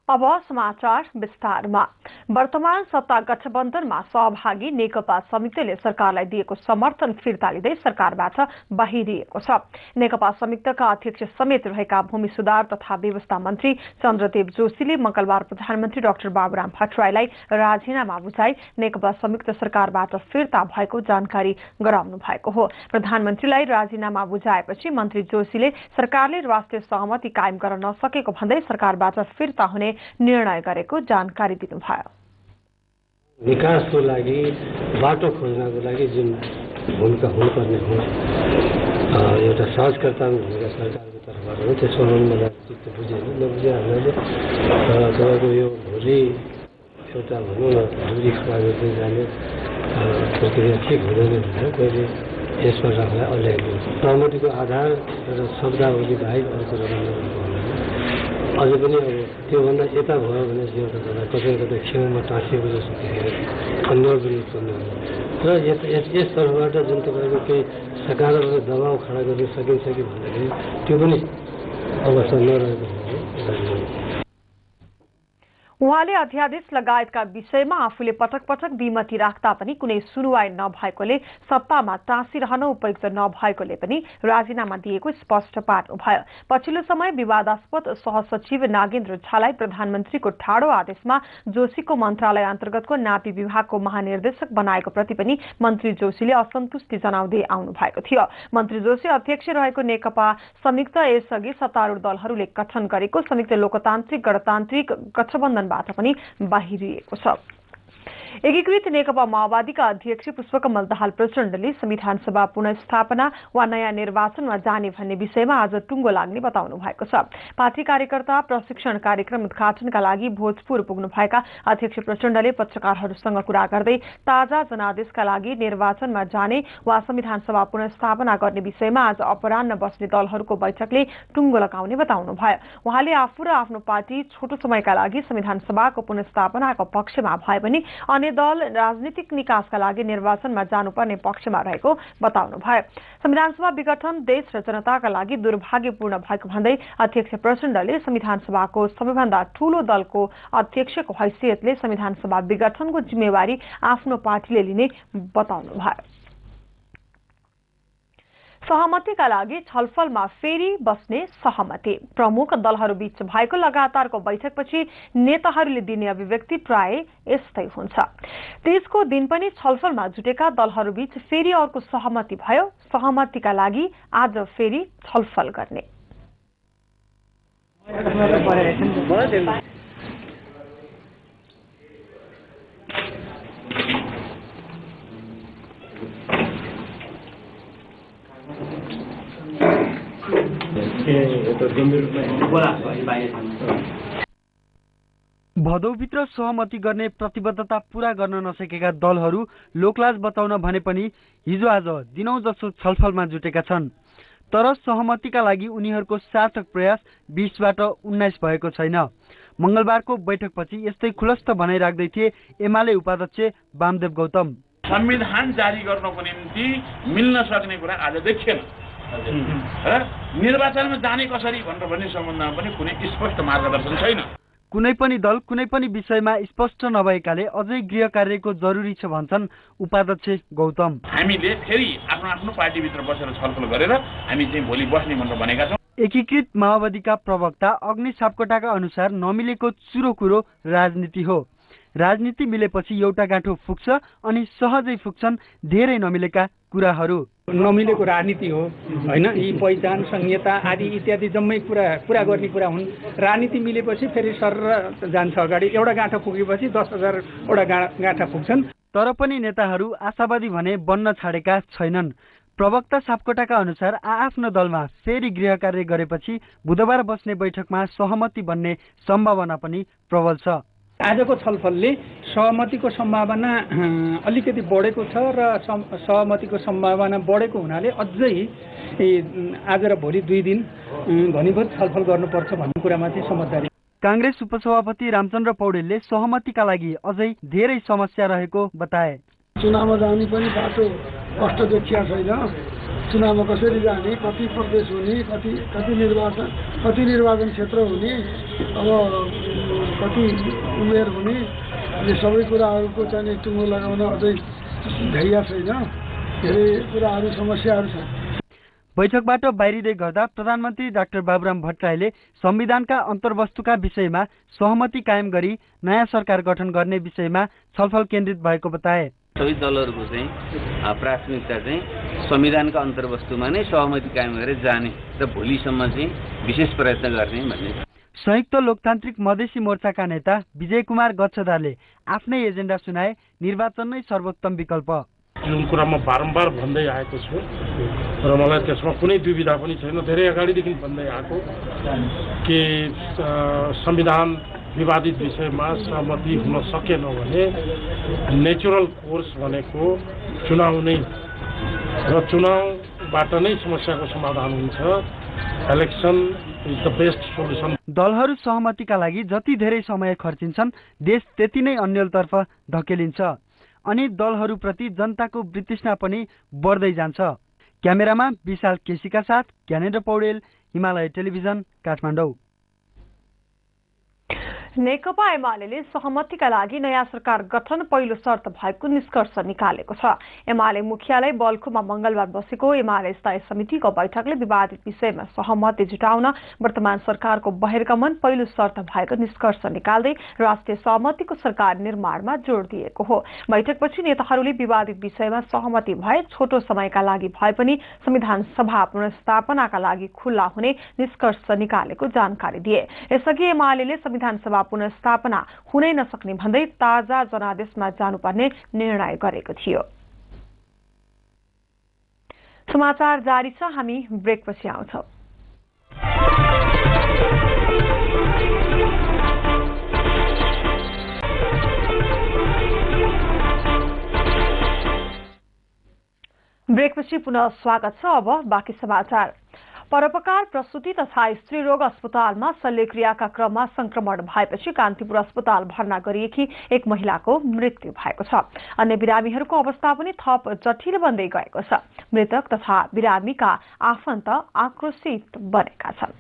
अब समाचार विस्तारमा। वर्तमान सत्ता गठबन्धनमा सहभागी नेकपा संयुक्तले सरकारलाई दिएको समर्थन फिर्ता लिँदै सरकारबाट बाहिरिएको छ। नेकपा संयुक्तका अध्यक्ष समेत रहेका भूमि सुधार तथा व्यवस्था मन्त्री चन्द्रदेव जोशीले मंगलबार प्रधानमन्त्री डाक्टर बाबुराम भट्टराईलाई राजीनामा बुझाई नेकपा संयुक्त सरकारबाट फिर्ता भएको जानकारी गराउनु भएको हो। प्रधानमन्त्रीलाई राजीनामा बुझाएपछि मन्त्री जोशीले सरकारले राष्ट्रिय सहमति कायम गर्न नसकेको भन्दै सरकारबाट फिर्ता हुने निर्णय गरेको जानकारी दिनुभयो। विकासको लागि बाटो खोज्नको लागि जुन भूमिका हुनुपर्ने हो एउटा सहजकर्ताको भूमिका सरकारको तर्फबाट हो, त्यसमा मलाई चित्त बुझेन नबुझे हामीले तपाईँको यो भोलि एउटा भनौँ न धुरी खडा गर्दै जाने प्रक्रिया ठिक हुँदैन भनेर पहिले यसबाट आफूलाई अल्झाइदिनु सहमतिको आधार र शब्दावली बाहेक अर्को रकम अझै पनि अब त्योभन्दा यता भयो भने चाहिँ एउटा कुरा कतै कतै खेलमा टाँसिएको जस्तो देखेर अन्य पनि उत्पन्न हुन्छ र यस तर्फबाट जुन तपाईँको केही सकारात्मक दबाव खडा गर्न सकिन्छ कि भन्दाखेरि त्यो पनि अवस्था नरहेको हो। उहाँले अध्यादेश लगायतका विषयमा आफूले पटक पटक विमति राख्दा पनि कुनै सुनुवाई नभएकोले सत्तामा टाँसिरहन उपयुक्त नभएकोले पनि राजीनामा दिएको स्पष्ट पार्नुभयो। पछिल्लो समय विवादास्पद सहसचिव नागेन्द्र झालाई प्रधानमन्त्रीको ठाडो आदेशमा जोशीको मन्त्रालय अन्तर्गतको नापी विभागको महानिर्देशक बनाएको प्रति पनि मन्त्री जोशीले असन्तुष्टि जनाउँदै आउनु भएको थियो। मन्त्री जोशी अध्यक्ष रहेको नेकपा संयुक्त यसअघि सत्तारूढ दलहरूले गठन गरेको संयुक्त लोकतान्त्रिक गणतान्त्रिक गठबन्धन पनि बाहिरिएको छ। एकीकृत नेकपा माओवादीका अध्यक्ष पुष्पकमल दाहाल प्रचण्डले संविधान सभा पुनर्स्थापना वा नयाँ निर्वाचनमा जाने भन्ने विषयमा आज टुङ्गो लाग्ने बताउनु भएको छ। पार्टी कार्यकर्ता प्रशिक्षण कार्यक्रम उद्घाटनका लागि भोजपुर पुग्नुभएका अध्यक्ष प्रचण्डले पत्रकारहरूसँग कुरा गर्दै ताजा जनादेशका लागि निर्वाचनमा जाने वा संविधान सभा पुनर्स्थापना गर्ने विषयमा आज अपराह्न बस्ने दलहरूको बैठकले टुङ्गो लगाउने बताउनुभयो। उहाँले आफू र आफ्नो पार्टी छोटो समयका लागि संविधान सभाको पुनर्स्थापनाको पक्षमा भए पनि अन्य दल राजनीतिक निकासका लागि निर्वाचनमा जानुपर्ने पक्षमा रहेको बताउनुभयो। संविधान सभा विघटन देश र जनताका लागि दुर्भाग्यपूर्ण भएको भन्दै अध्यक्ष प्रचण्डले संविधान सभाको सबैभन्दा ठूलो दलको अध्यक्षको हैसियतले संविधान सभा विघटनको जिम्मेवारी आफ्नो पार्टीले लिने बताउनुभयो। सहमतिका लागि छलफलमा फेरि बस्ने सहमति। प्रमुख दलहरूबीच भएको लगातारको बैठकपछि नेताहरूले दिने अभिव्यक्ति प्राय यस्तै हुन्छ। त्यसको दिन पनि छलफलमा जुटेका दलहरूबीच फेरि अर्को सहमति भयो। सहमतिका लागि आज फेरि छलफल गर्ने। भदौभित्र सहमति गर्ने प्रतिबद्धता पूरा गर्न नसकेका दलहरू लोकलाज बचाउन भने पनि हिजो आज दिनौं जसो छलफलमा जुटेका छन्। तर सहमतिका लागि उनीहरूको सार्थक प्रयास 20बाट 19 भएको छैन। मंगलबारको बैठकपछि यस्तै खुलस्त भनाइ राख्दै थिए एमाले उपाध्यक्ष वामदेव गौतम। संविधान जारी गर्नको निम्ति मिल्न सक्ने कुरा आज देखिएन। निर्वाचनमा जाने कसरी भनेर भन्ने सम्बन्धमा पनि कुनै स्पष्ट मार्गदर्शन छैन। कुनै पनि दल कुनै पनि विषयमा स्पष्ट नभएकाले अझै गृह कार्यको जरुरी छ भन्छन् उपाध्यक्ष गौतम। हामीले फेरि आफ्नो आफ्नो पार्टीभित्र बसेर छलफल गरेर हामी चाहिँ भोलि बस्ने भनेर भनेका छौँ। एकीकृत माओवादीका प्रवक्ता अग्नि सापकोटाका अनुसार नमिलेको चुरो कुरो राजनीति हो। राजनीति मिलेपछि एउटा गाँठो फुक्छ अनि सहजै फुक्छन् धेरै नमिलेका कुराहरू। नमिलेको राजनीति हो हैन। यी पहिचान संहिता आदि इत्यादि जम्मै पुरा गर्ने कुरा हुन्। राजनीति मिलेपछि फेरि सर जान्छ अगाडि। एउटा गाँठो फुकेपछि 10,000 वटा गाँठा फुक्छन्। तर पनि नेताहरू आशावादी भने बन्न छाडेका छैनन्। प्रवक्ता सापकोटाका अनुसार आफ्नो दलमा फेरि गृह कार्य गरेपछि बुधबार बस्ने बैठकमा सहमति बन्ने सम्भावना पनि प्रबल छ। आजको छलफलले सहमतिको सम्भावना अलिकति बढेको छ र सहमतिको सम्भावना बढेको हुनाले अझै आज र भोलि 2 दिन घनीभूत छलफल गर्नुपर्छ भन्ने कुरामा चाहिँ समझदारी। कांग्रेस उपसभापति रामचन्द्र पौडेलले सहमतिका लागि अझै धेरै समस्या रहेको बताए। चुनावमा जाने पनि बाटो कष्ट देखिया छैन। चुनावमा कसरी जाने, कति प्रदेश हुने, कति निर्वाचन क्षेत्र हुने, अब कति उमेर हुने, यो सबै कुराहरूको चाहिँ टुङ्गो लगाउन अझै धैर्य छैन। धेरै कुराहरू समस्याहरू छन्। बैठकबाट बाहिरिँदै गर्दा प्रधानमन्त्री डाक्टर बाबुराम भट्टराईले संविधानका अन्तर्वस्तुका विषयमा सहमति कायम गरी नयाँ सरकार गठन गर्ने विषयमा छलफल केन्द्रित भएको बताए। सबै दलहरूको चाहिँ प्राथमिकता चाहिँ संविधानका अन्तर्वस्तुमा नै सहमति कायम गरेर जाने र भोलिसम्म चाहिँ विशेष प्रयत्न गर्ने भन्ने। संयुक्त लोकतान्त्रिक मधेसी मोर्चाका नेता विजय कुमार गच्छदारले आफ्नै एजेन्डा सुनाए, निर्वाचन नै सर्वोत्तम विकल्प। जुन कुरा म बारम्बार भन्दै आएको छु र मलाई त्यसमा कुनै दुविधा पनि छैन, धेरै अगाडिदेखि भन्दै आएको कि संविधान विवादित विषयमा सहमति हुन सकेन भने नेचुरल कोर्स भनेको चुनाव नै र चुनावबाट नै समस्याको समाधान हुन्छ। Election is the best solution. दलहरू सहमतिका लागि जति धेरै समय खर्चिन्छन् देश त्यति नै अन्यलतर्फ धकेलिन्छ अनि दलहरूप्रति जनताको वितृष्णा पनि बढ्दै जान्छ। क्यामेरामा विशाल केसीका साथ ज्ञानेन्द्र पौडेल, हिमालय टेलिभिजन, काठमाडौँ। नेकपा एमाले सहमतिका लागि नयाँ सरकार गठन पहिलो शर्त भएको निष्कर्ष निकालेको छ। एमाले मुख्यालय बल्खुमा मंगलबार बसेको एमाले स्थायी समितिको बैठकले विवादित विषयमा सहमति जुटाउन वर्तमान सरकारको बहिर्गमन पहिलो शर्त भएको निष्कर्ष निकाल्दै राष्ट्रिय सहमतिको सरकार निर्माणमा जोड दिएको हो। बैठकपछि नेताहरूले विवादित विषयमा सहमति भए छोटो समयका लागि भए पनि संविधान सभा पुनर्स्थापनाका लागि खुल्ला हुने निष्कर्ष निकालेको जानकारी दिए। यसअघि एमाले संविधान सभा पुनर्स्थापना हुनै नसक्ने भन्दै ताजा जनादेशमा जानुपर्ने निर्णय गरेको थियो। समाचार जारी छ, हामी ब्रेकपछि आउँछौं। ब्रेकपछि पुनः स्वागत छ। अब बाँकी समाचार। परोपकार प्रसूति तथा स्त्री रोग अस्पतालमा शल्यक्रियाका क्रममा संक्रमण भएपछि कान्तिपुर अस्पताल भर्ना गरिएकी एक महिलाको मृत्यु भएको छ। अन्य बिरामीहरूको अवस्था पनि थप जटिल बन्दै गएको छ। मृतक तथा बिरामीका आफन्त आक्रोशित बनेका छन्।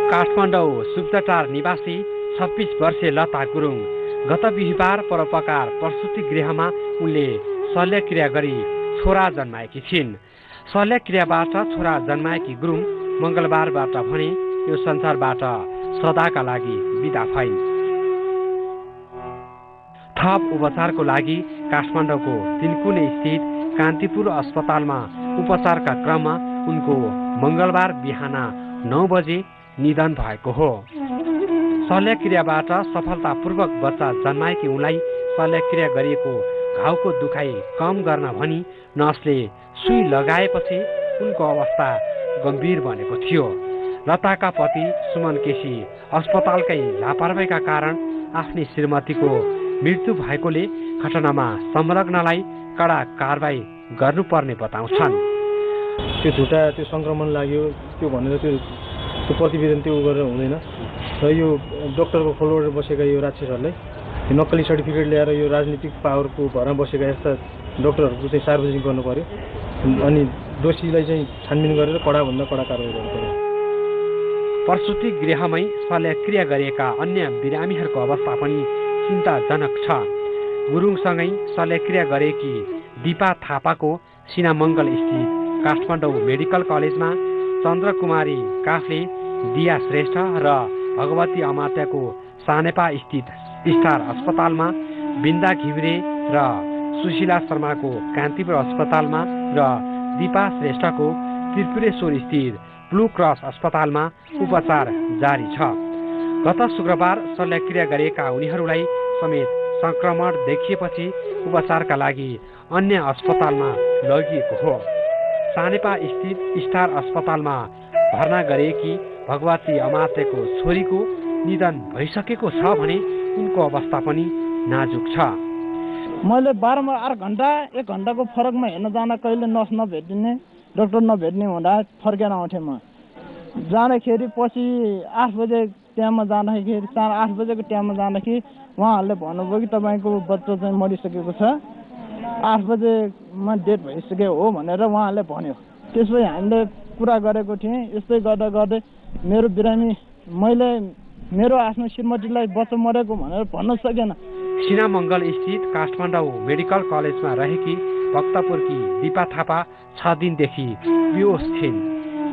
काठमाडौँ सुब्दाटार निवासी 26 वर्षीय लता गुरुङ गत बिहिबार परोपकार प्रसूति गृहमा उनले शल्यक्रिया गरी छोरा जन्माएकी छिन्। शल्यक्रियाबाट छोरा जन्माएकी गुरुङ मंगलबारबाट भने यो संसारबाट सदाका लागि बिदा भइन्। थप उपचारको लागि काठमाडौँको तिनकुने स्थित कान्तिपुर अस्पतालमा उपचारका क्रममा उनको मंगलबार बिहान 9 बजे निधन भएको हो। शल्यक्रियाबाट सफलतापूर्वक बच्चा जन्माएकी उनलाई शल्यक्रिया गरिएको घाउको दुखाइ कम गर्न भनी नर्सले सुई लगाएपछि उनको अवस्था गम्भीर बनेको थियो। लताका पति सुमन केसी अस्पतालकै लापरवाहीका कारण आफ्नी श्रीमतीको मृत्यु भएकोले घटनामा संलग्नलाई कडा कारबाही गर्नुपर्ने बताउँछन्। त्यो झुटा त्यो संक्रमण लाग्यो त्यो भनेर त्यो प्रतिवेदन त्यो गरेर हुँदैन र यो डाक्टरको खोलबाट बसेका यो राक्षसहरूलाई नक्कली सर्टिफिकेट ल्याएर यो राजनीतिक पावरको भरमा बसेका यस्ता डाक्टरहरूको चाहिँ सार्वजनिक गर्नु पर्यो अनि दोषीलाई चाहिँ छानबिन गरेर कडाभन्दा कडा कारबाही गर्नु पर्यो। प्रसूति गृहमै शल्यक्रिया गरिएका अन्य बिरामीहरूको अवस्था पनि चिन्ताजनक छ। गुरुङसँगै शल्यक्रिया गरेकी दिपा थापाको सिनामङ्गल स्थित काठमाडौँ मेडिकल कलेजमा चन्द्रकुमारी काफले, दिया श्रेष्ठ र भगवती अमात्यको सानेपा स्थित स्टार अस्पतालमा, बिन्दा घिमिरे र सुशीला शर्माको कान्तिपुर अस्पतालमा र दिपा श्रेष्ठको त्रिपुरेश्वर स्थित ब्लू क्रस अस्पतालमा उपचार जारी छ। गत शुक्रबार शल्यक्रिया गरिएका उनीहरूलाई समेत संक्रमण देखिएपछि उपचारका लागि अन्य अस्पतालमा लगिएको हो। सानेपा स्थित स्टार अस्पतालमा भर्ना गरिएकी भगवती अमात्यको छोरीको निधन भइसकेको छ भने उनको अवस्था पनि नाजुक छ। मैले बारम्बार 8 घण्टा 1 घण्टाको फरकमा हेर्न जाँदा कहिले नर्स नभेटिने डाक्टर नभेट्ने हुँदा फर्केर आउँथेँ। म जाँदाखेरि पछि 8 बजे टाइममा जाँदाखेरि 8 बजेको टाइममा जाँदाखेरि उहाँहरूले भन्नुभयो कि तपाईँको बच्चा चाहिँ मरिसकेको छ। 8 बजे मा डेट भइसक्यो हो भनेर उहाँले भन्यो। त्यसपछि हामीले कुरा गरेको थिएँ। यस्तै गर्दा गर्दै मेरो बिरामी मैले मेरो आफ्नो श्रीमतीलाई बच्चा मरेको भनेर भन्न सकेन। सिनामङ्गल स्थित काठमाडौँ मेडिकल कलेजमा रहेकी भक्तपुरकी दिपा थापा 6 दिनदेखि बेहोस थिइन्।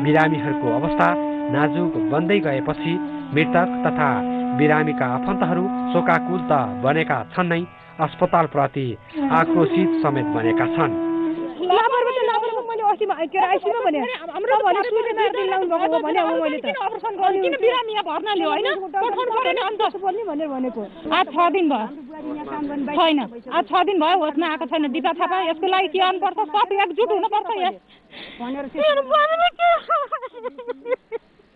बिरामीहरूको अवस्था नाजुक बन्दै गएपछि मृतक तथा बिरामीका आफन्तहरू शोकाकुल त बनेका छन् नै, अस्पतालप्रति आक्रोशित समेत बनेका छन्।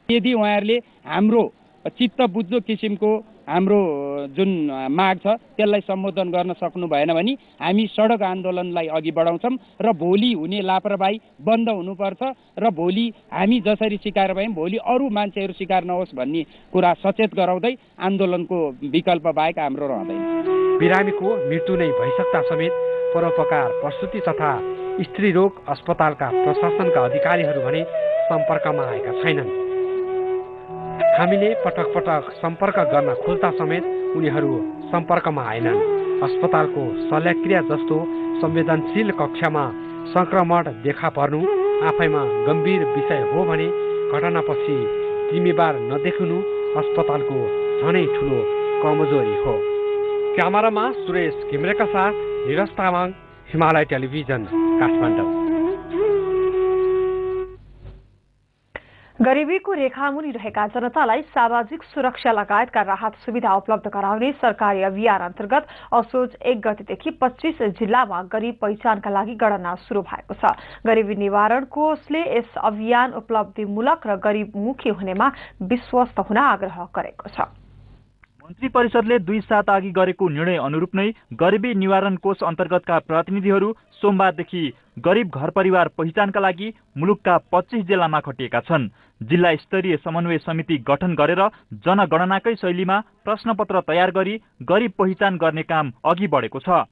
यदि उहाँहरूले हाम्रो चित्त बुझ्दो किसिमको हाम्रो जुन माग छ त्यसलाई सम्बोधन गर्न सक्नु भएन भने हामी सडक आन्दोलनलाई अघि बढाउँछौँ र भोलि हुने लापरवाही बन्द हुनुपर्छ र भोलि हामी जसरी शिकार भयौँ भोलि अरू मान्छेहरू शिकार नहोस् भन्ने कुरा सचेत गराउँदै आन्दोलनको विकल्प बाहेक हाम्रो रहँदैन। बिरामीको मृत्यु नै भइसक्दा समेत परोपकार प्रसुति तथा स्त्री रोग अस्पतालका प्रशासनका अधिकारीहरू भने सम्पर्कमा आएका छैनन्। हामीले पटक पटक सम्पर्क गर्न खोज्दा समेत उनीहरू सम्पर्कमा आएनन्। अस्पतालको शल्यक्रिया जस्तो संवेदनशील कक्षामा संक्रमण देखा पर्नु आफैमा गम्भीर विषय हो भने घटनापछि जिम्मेवार नदेखिनु अस्पतालको झनै ठुलो कमजोरी हो। क्यामेरामा सुरेश घिम्रेका साथ निरज तामाङ, हिमालय टेलिभिजन, काठमाडौँ। गरिबीको रेखामुनि रहेका जनतालाई सामाजिक सुरक्षा लगायतका राहत सुविधा उपलब्ध गराउने सरकारी अभियान अन्तर्गत असोज 1 गतेदेखि 25 जिल्लामा गरिब पहिचानका लागि गणना शुरू भएको छ। गरिबी निवारण कोषले यस अभियान उपलब्धिमूलक र गरिबमुखी हुनेमा विश्वस्त हुन आग्रह गरेको छ। मन्त्री परिषदले 2 साता अघि गरेको निर्णय अनुरूप नै गरिबी निवारण कोष अन्तर्गतका प्रतिनिधिहरू सोमबारदेखि गरिब घर परिवार पहिचानका लागि मुलुकका 25 जिल्लामा खटिएका छन्। जिल्ला स्तरीय समन्वय समिति गठन गरेर जनगणनाकै शैलीमा प्रश्नपत्र तयार गरी गरिब पहिचान गर्ने काम अघि बढेको छ।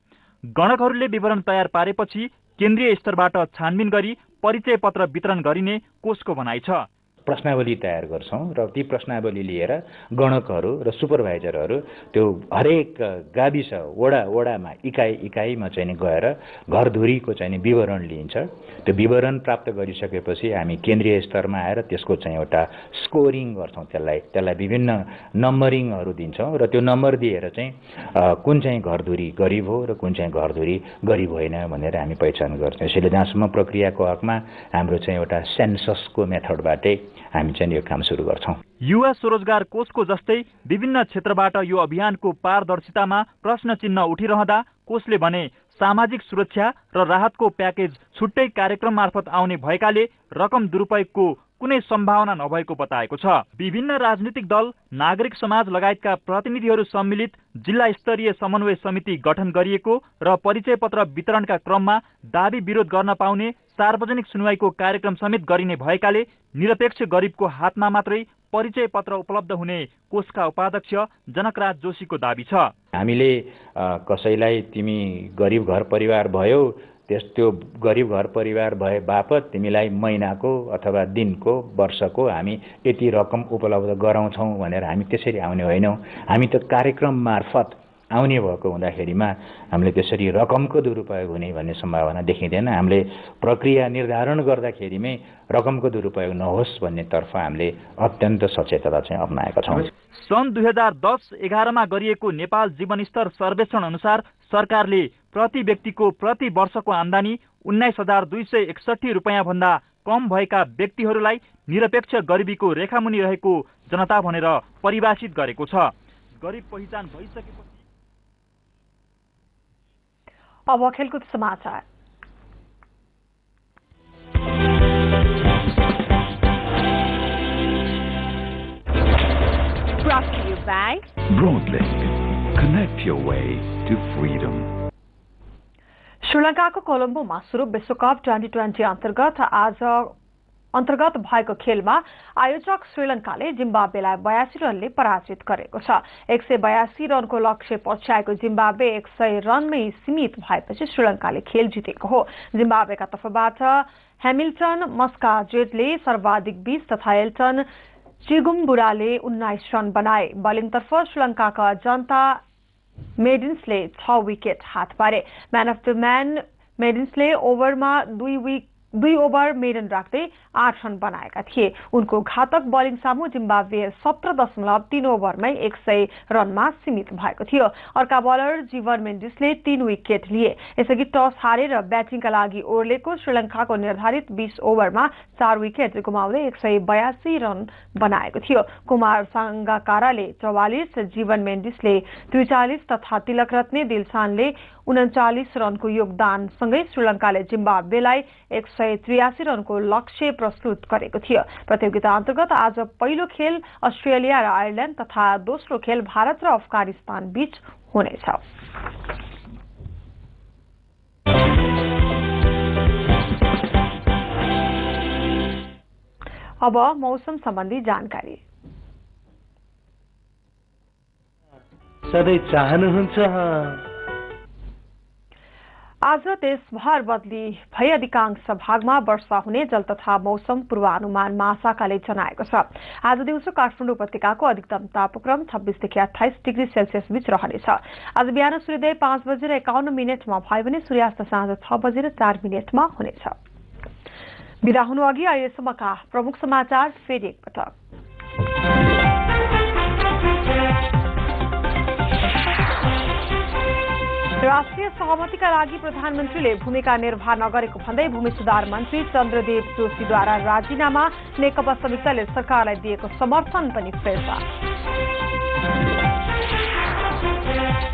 गणकहरूले विवरण तयार पारेपछि केन्द्रीय स्तरबाट छानबिन गरी परिचय पत्र वितरण गरिने कोषको भनाइ छ। प्रश्नावली तयार गर्छौँ र ती प्रश्नावली लिएर गणकहरू र सुपरभाइजरहरू त्यो हरेक गाविस वडामा इकाइमा चाहिँ गएर घरधुरीको चाहिँ विवरण लिइन्छ। त्यो विवरण प्राप्त गरिसकेपछि हामी केन्द्रीय स्तरमा आएर त्यसको चाहिँ एउटा स्कोरिङ गर्छौँ। त्यसलाई विभिन्न नम्बरिङहरू दिन्छौँ र त्यो नम्बर दिएर चाहिँ कुन चाहिँ घरधुरी गरिब हो र कुन चाहिँ घरधुरी गरिब होइन भनेर हामी पहिचान गर्छौँ। यसैले जहाँसम्म प्रक्रियाको हकमा हाम्रो चाहिँ एउटा सेन्ससको मेथडबाटै हामी चाहिँ यो काम सुरु गर्छौँ। युवा स्वरोजगार कोषको जस्तै विभिन्न क्षेत्रबाट यो अभियानको पारदर्शितामा प्रश्न चिन्ह उठिरहँदा कोषले भने सामाजिक सुरक्षा र राहतको प्याकेज छुट्टै कार्यक्रम मार्फत आउने भएकाले रकम दुरुपयोगको कुनै सम्भावना नभएको बताएको छ। विभिन्न राजनीतिक दल, नागरिक समाज लगायतका प्रतिनिधिहरू सम्मिलित जिल्ला स्तरीय समन्वय समिति गठन गरिएको र परिचय पत्र वितरणका क्रममा दाबी विरोध गर्न पाउने सार्वजनिक सुनवाईको कार्यक्रम समेत गरिने भएकाले निरपेक्ष गरिबको हातमा मात्रै परिचय पत्र उपलब्ध हुने कोषका उपाध्यक्ष जनकराज जोशीको दाबी छ। हामीले कसैलाई तिमी गरिब घर परिवार भयो त्यो गरिब घर परिवार भए बापत तिमीलाई महिनाको अथवा दिनको वर्षको हामी यति रकम उपलब्ध गराउँछौँ भनेर हामी त्यसरी आउने होइनौँ। हामी त कार्यक्रम मार्फत आउने भएको हुँदाखेरिमा हामीले त्यसरी रकमको दुरुपयोग हुने भन्ने सम्भावना देखिँदैन। हामीले प्रक्रिया निर्धारण गर्दाखेरिमै रकमको दुरुपयोग नहोस् भन्नेतर्फ हामीले अत्यन्त सचेतता चाहिँ अपनाएका छौँ। सन् 2010-11मा गरिएको नेपाल जीवनस्तर सर्वेक्षण अनुसार सरकारले प्रति व्यक्तिको प्रति वर्षको आम्दानी 19,261 रुपैयाँ भन्दा कम भएका व्यक्तिहरूलाई निरपेक्ष गरिबीको रेखामुनि रहेको जनता भनेर परिभाषित गरेको छ। गरिब पहिचान भइसकेपछि अब खेलकुद समाचार। Brought to you by Broadlink. Connect your way to freedom. श्रीलङ्काको कोलम्बोमा सुरु विश्वकप 2020 अन्तर्गत आज अन्तर्गत भएको खेलमा आयोजक श्रीलङ्काले जिम्बाब्वेलाई 82 रनले पराजित गरेको छ। 182 रनको लक्ष्य पछ्याएको जिम्बाब्वे 100 रनमै सीमित भएपछि श्रीलङ्काले खेल जितेको हो। जिम्बाब्वेका तर्फबाट हैमिल्टन मस्काजेटले सर्वाधिक 20 तथा एल्टन चिगुम्बुराले 19 रन बनाए। बलिङतर्फ श्रीलङ्काका जनता मेडिन्सले 6 विकेट हात पारे। म्यान अफ द म्यान मेडिन्सले ओभरमा 2 ओभर मेडन राख्दै 8 रन बनाएका थिए। उनको घातक बलिङ सामु जिम्बाब्वे 17.3 ओभरमै 100 रनमा सीमित भएको थियो। अर्का बलर जीवन मेन्डिसले 3 विकेट लिए। यसअघि टस हारेर ब्याटिङका लागि ओर्लेको श्रीलङ्काको निर्धारित 20 ओभरमा 4 विकेट गुमाउँदै 182 रन बनाएको थियो। कुमार सांगाकाराले 44, जीवन मेन्डिसले 43 तथा तिलक रत्ने दिलशानले 39 रनको योगदानसँगै श्रीलङ्काले जिम्बाब्वेलाई 183 रनको लक्ष्य प्रस्तुत गरेको थियो। प्रतियोगिता अन्तर्गत आज पहिलो खेल अस्ट्रेलिया र आयरल्याण्ड तथा दोस्रो खेल भारत र अफगानिस्तान बीच हुनेछ। अब मौसम सम्बन्धी जानकारी। सधैँ चाहनुहुन्छ आज देशभर बदली भई अधिकांश भागमा वर्षा हुने जल तथा मौसम पूर्वानुमान महाशाखाले जनाएको छ। आज दिउँसो काठमाडौँ उपत्यकाको अधिकतम तापक्रम 26 देखि 28 डिग्री सेल्सियस बीच रहनेछ। आज बिहान सूर्योदय 5:51 भयो भने सूर्यास्त साँझ 6:04 हुनेछ। बिदा हुनु अघि अहिलेसम्मका प्रमुख समाचार फेरि एकपटक। राष्ट्रिय सहमतिका लागि प्रधानमन्त्रीले भूमिका निर्वाह नगरेको भन्दै भूमि सुधार मन्त्री चन्द्रदेव जोशीद्वारा राजीनामा, नेकपा संयुक्तले सरकारलाई दिएको समर्थन पनि फिर्ता।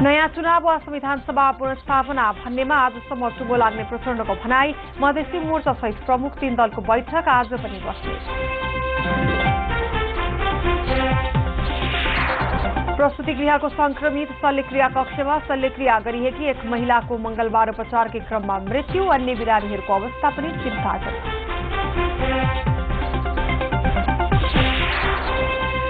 नयाँ चुनाव वा संविधान सभा पुनर्स्थापना भन्नेमा आजसम्म टुङ्गो लाग्ने प्रचण्डको भनाई। मधेसी मोर्चा सहित प्रमुख 3 दलको बैठक आज पनि बस्ने। प्रसूति गृहको संक्रमित शल्यक्रिया कक्षमा शल्यक्रिया गरिएकी एक महिलाको मंगलबार उपचारकै क्रममा मृत्यु। अन्य बिरामीहरूको अवस्था पनि चिन्ताजनक।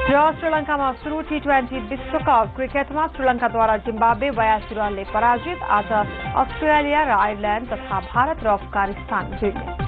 र श्रीलङ्कामा सुरु T20 विश्वकप क्रिकेटमा श्रीलङ्काद्वारा जिम्बाब्वे 82 रनले पराजित। आज अस्ट्रेलिया र आयरल्याण्ड तथा भारत र अफगानिस्तान भिड्ने।